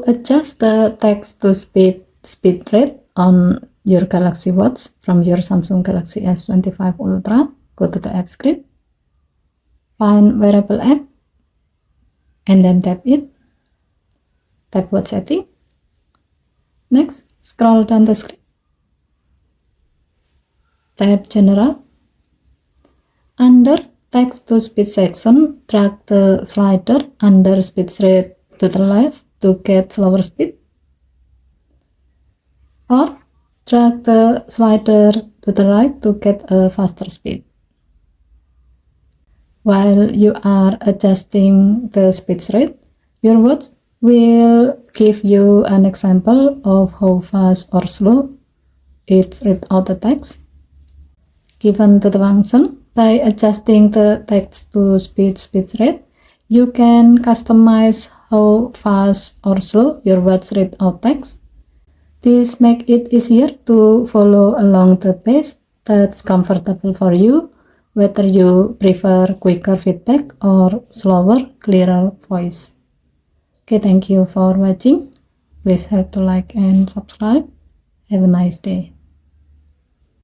adjust the text to speed rate on your Galaxy Watch from your Samsung Galaxy S25 Ultra, go to the app script, find wearable app, and then tap it. Tap watch setting. Next, scroll down the screen. Tap general. Under text to speed section, drag the slider under speed rate to the left to get slower speed, or drag the slider to the right to get a faster speed. While you are adjusting the speed rate, your watch will give you an example of how fast or slow it reads out the text. Given the function, by adjusting the text to speed rate, you can customize how fast or slow your watch reads out text. This makes it easier to follow along the pace that's comfortable for you, whether you prefer quicker feedback or slower, clearer voice. Okay, thank you for watching. Please help to like and subscribe. Have a nice day.